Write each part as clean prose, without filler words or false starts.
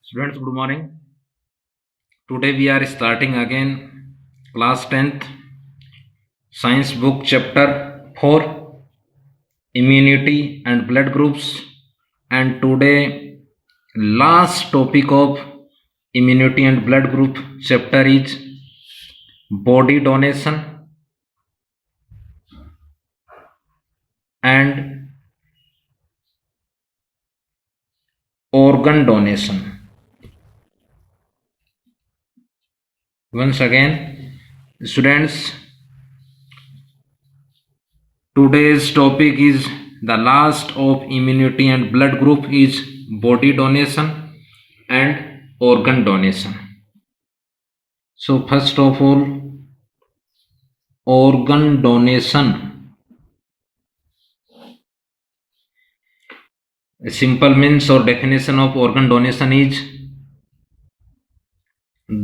Students, good morning. Today we are starting again class 10th science book chapter 4 immunity and blood groups, and today last topic of immunity and blood group chapter is body donation and organ donation. Once again, students, today's topic is the last of immunity and blood group is body donation and organ donation. So first of all, organ donation. A simple means or definition of organ donation is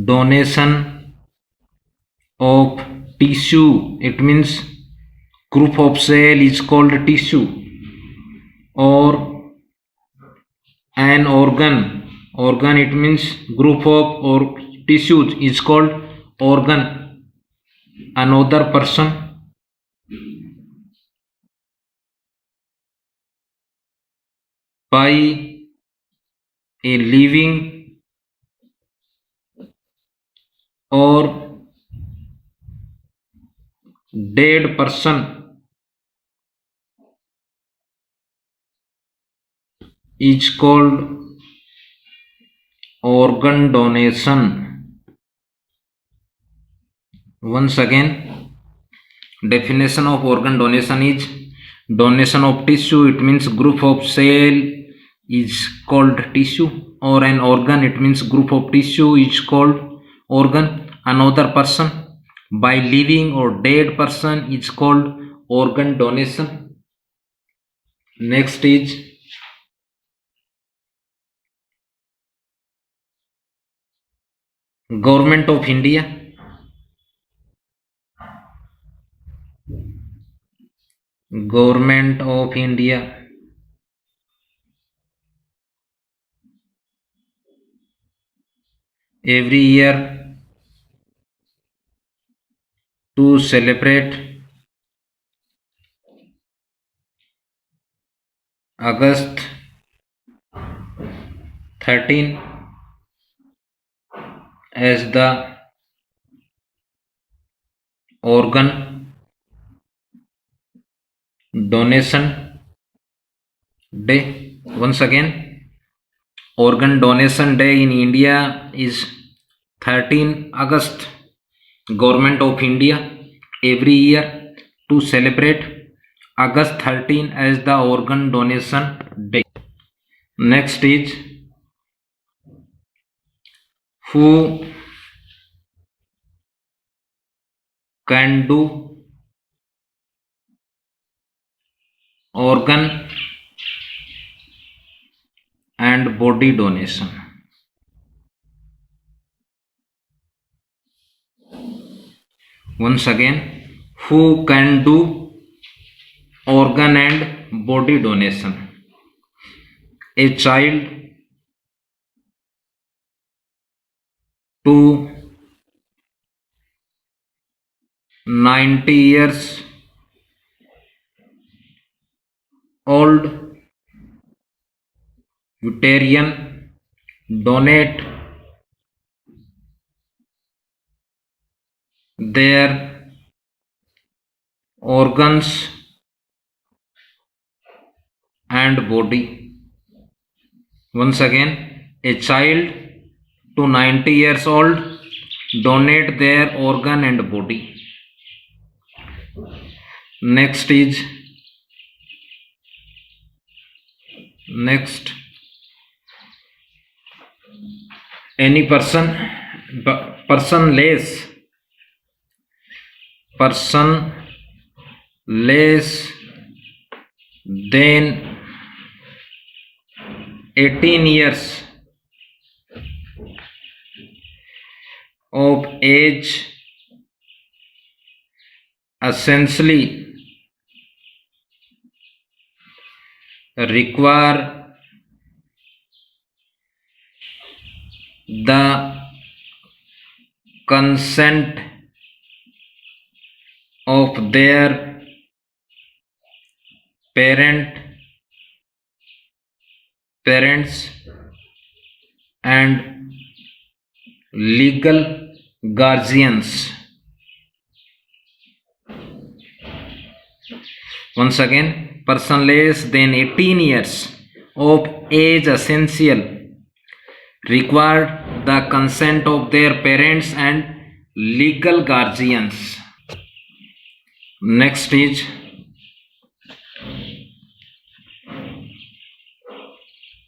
donation of tissue. It means group of cell is called tissue, or an organ. Organ, it means group of or tissues is called organ. Another person by a living or dead person is called organ donation. Once again, definition of organ donation is donation of tissue. It means group of cell is called tissue, or an organ, it means group of tissue is called organ. Another person by living or dead person is called organ donation. Next is Government of India. Government of India every year to celebrate August 13 as the organ donation day. Once again, organ donation day in India is 13 August. Government of India every year to celebrate August 13 as the organ donation day. Next is who can do organ and body donation. Once again, who can do organ and body donation? A child to 90 years old veteran donate their organs and body. Once again, a child to 90 years old donate their organ and body. Next, any person less than 18 years of age essentially require the consent of their parents and legal guardians. Once again, person less than 18 years of age essential require the consent of their parents and legal guardians. Next is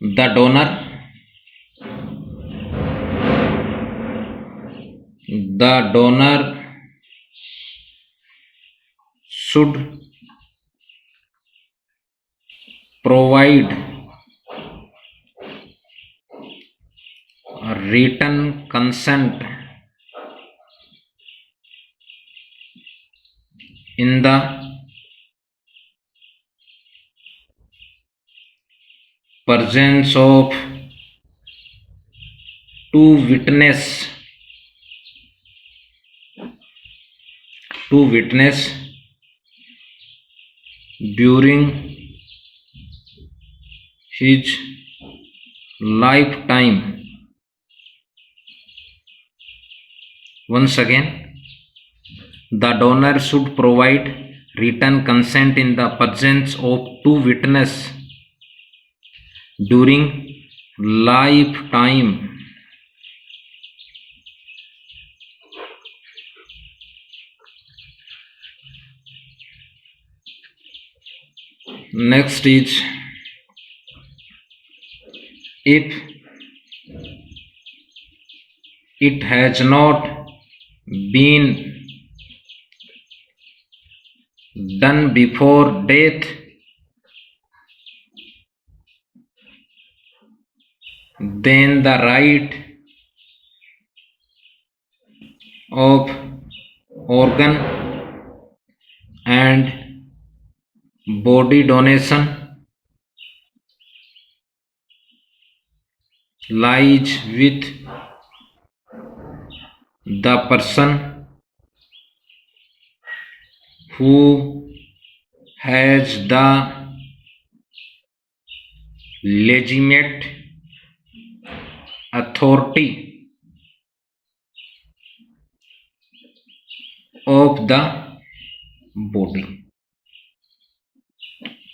the donor. The donor should provide written consent in the presence of two witnesses during his lifetime. Once again, the donor should provide written consent in the presence of two witnesses during lifetime. Next is, if it has not been done before death, then the right of organ and body donation lies with the person who has the legitimate authority of the body.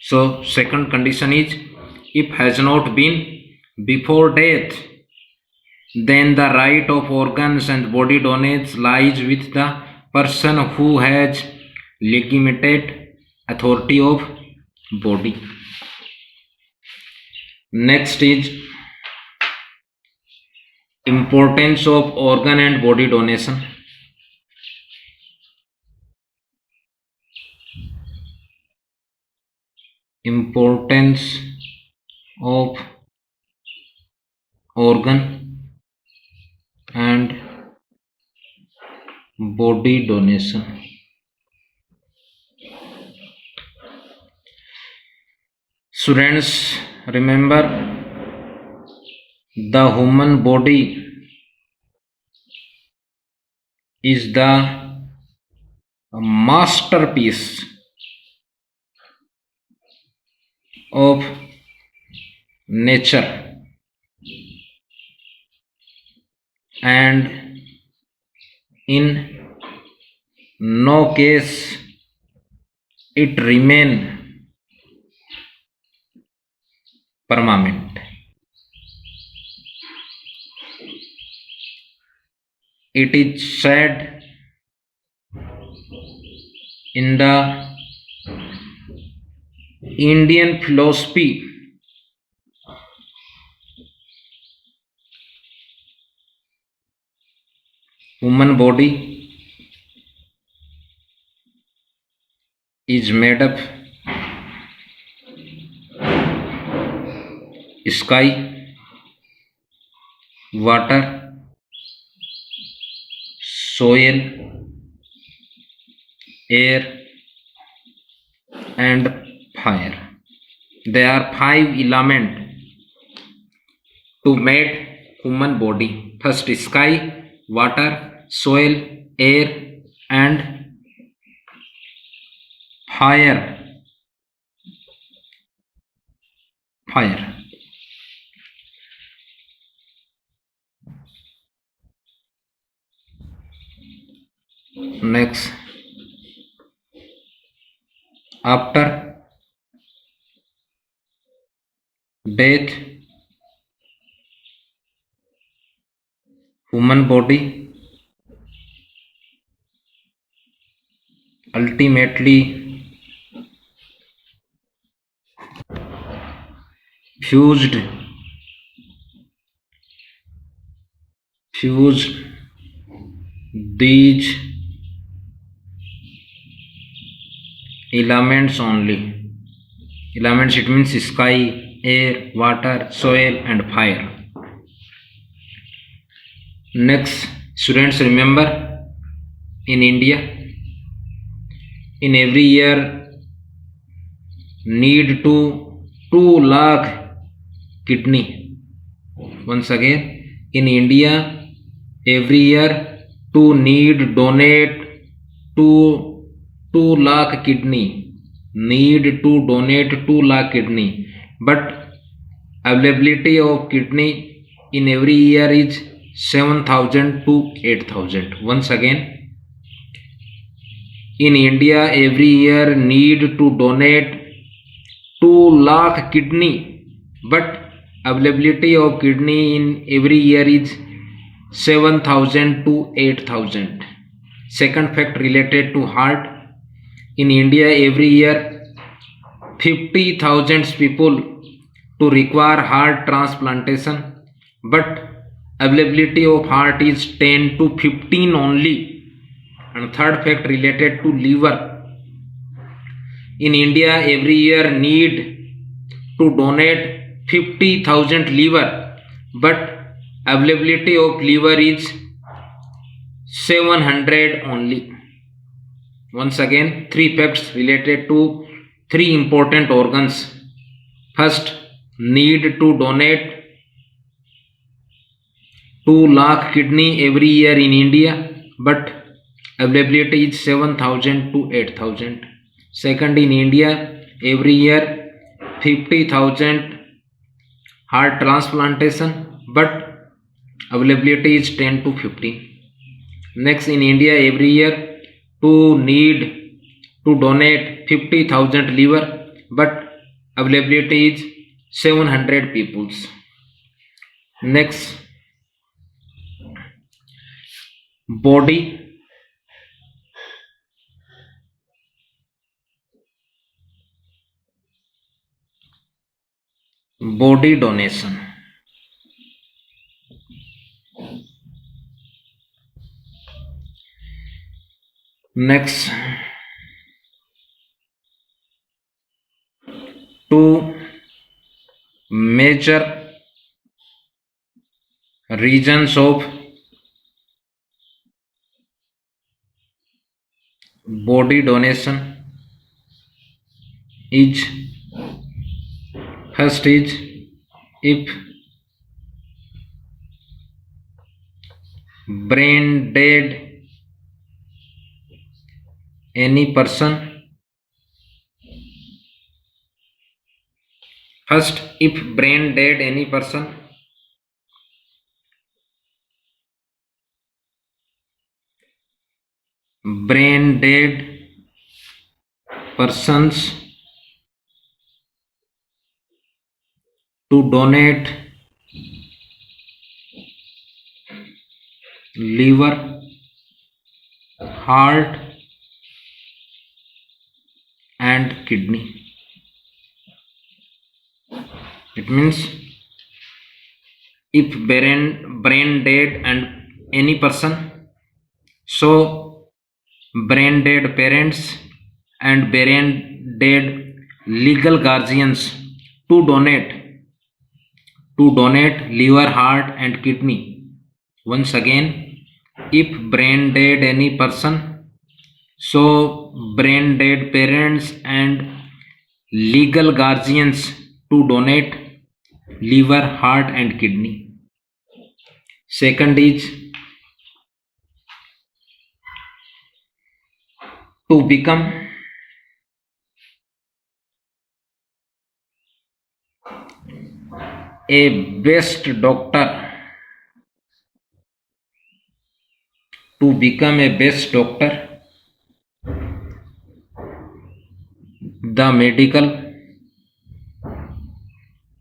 So second condition is, if has not been before death, then the right of organs and body donates lies with the person who has legitimate authority of body. Next is importance of organ and body donation. Importance of organ and body donation. Students, remember, the human body is the masterpiece of nature, and in no case it remain permanent. It is said in the Indian philosophy human body is made of sky, water, soil, air and fire. There are 5 elements to make human body? First, sky, water, soil, air, and fire. Fire. Next, after death, human body ultimately fused these elements only. Elements, it means sky, air, water, soil, and fire. Next, students, remember, in India, in every year need to 2 lakh kidney. Once again, in India every year to need donate 2 lakh kidney, need to donate 2 lakh kidney, but availability of kidney in every year is 7,000 to 8,000. Once again, in India every year need to donate 2 lakh kidney, but availability of kidney in every year is 7,000 to 8,000. Second fact related to heart, in India every year 50,000 people to require heart transplantation, but availability of heart is 10 to 15 only. And third fact related to liver, in India every year need to donate 50,000 liver, but availability of liver is 700 only. Once again, 3 facts related to 3 important organs. First, need to donate 2 lakh kidney every year in India, but availability is 7,000 to 8,000. Second, in India every year 50,000 heart transplantation, but availability is 10 to 15. Next, in India every year to need to donate 50,000 liver, but availability is 700 peoples. Next, body donation. Next, two major regions of body donation is, first is, if brain dead any person. First, if brain dead any person, brain dead persons to donate liver, heart, and kidney. It means if brain dead and any person, so brain dead parents and brain dead legal guardians to donate liver, heart, and kidney. Once again, if brain dead any person, so brain dead parents and legal guardians to donate liver, heart, and kidney. Second is to become a best doctor. To become a best doctor, the medical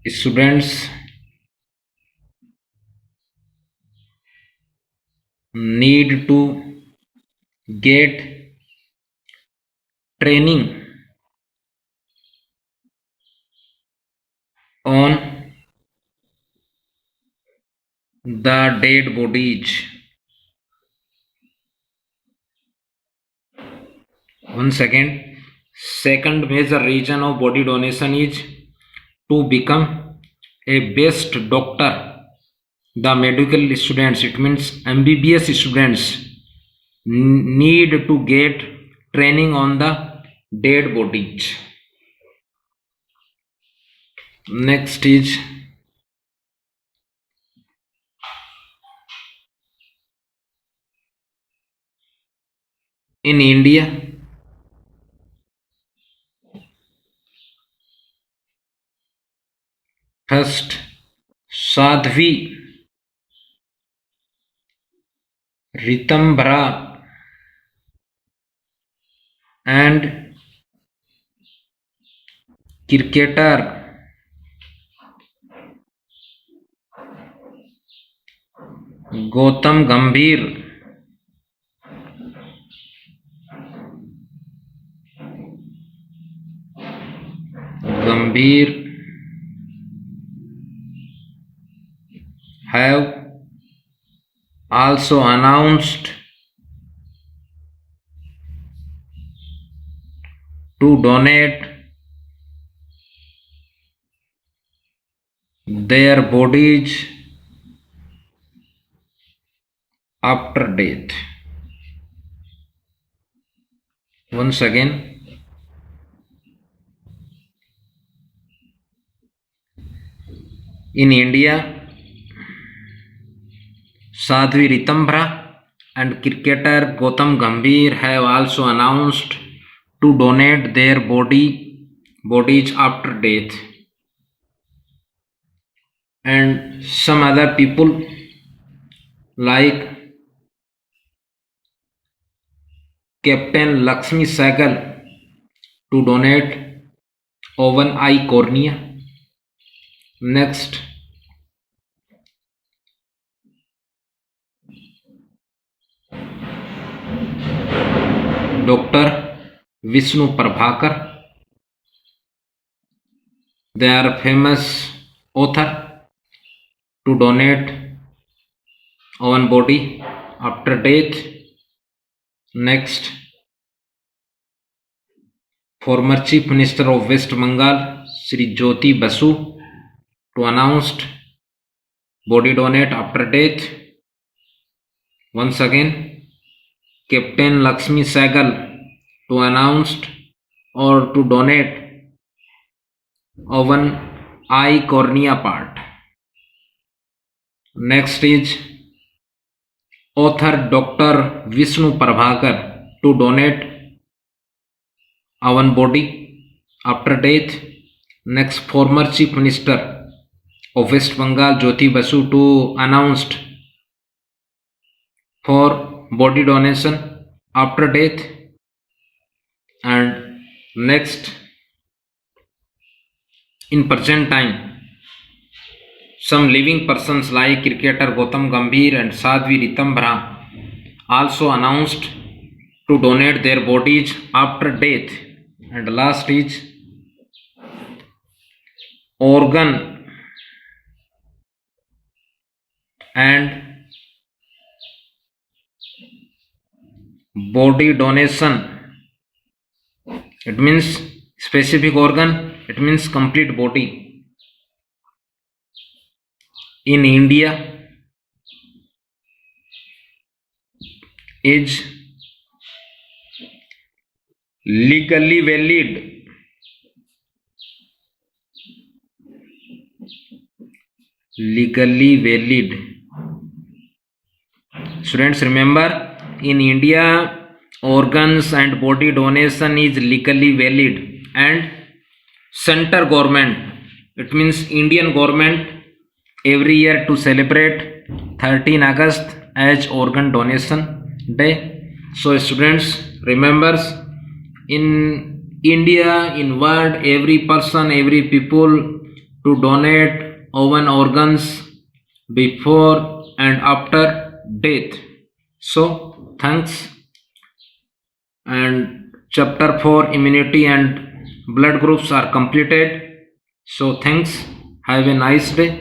students need to get training on the dead bodies. Once again, second major reason of body donation is to become a best doctor. The medical students, it means MBBS students, need to get training on the dead bodies. Next is in India, first Sadhvi Ritambra and cricketer Gautam Gambhir have also announced to donate their bodies after death. Once again, in India, Sadhvi Ritambra and cricketer Gautam Gambhir have also announced to donate their bodies after death. And some other people like Captain Lakshmi Sehgal to donate one eye cornea. Next, Dr. Vishnu Prabhakar, they are famous author, to donate one body after death. Next, former Chief Minister of West Bengal, Sri Jyoti Basu, to announced body donate after death. Once again, Captain Lakshmi Sehgal to announced or to donate one eye cornea part. Next is author Dr. Vishnu Prabhakar to donate one body after death. Next, former Chief Minister of West Bengal Jyoti Basu to announced for body donation after death. And next, in present time, some living persons like cricketer Gautam Gambhir and Sadhvi Ritambra also announced to donate their bodies after death. And last is organ and body donation. It means specific organ, it means complete body. In India is legally valid. Legally valid Students, remember, in India, organs and body donation is legally valid, and center government, it means Indian government, every year to celebrate 13 August as organ donation day. So students, remember, in India, in world, every person, every people to donate own organs before and after death. So thanks. And chapter 4 immunity and blood groups are completed. So thanks. Have a nice day.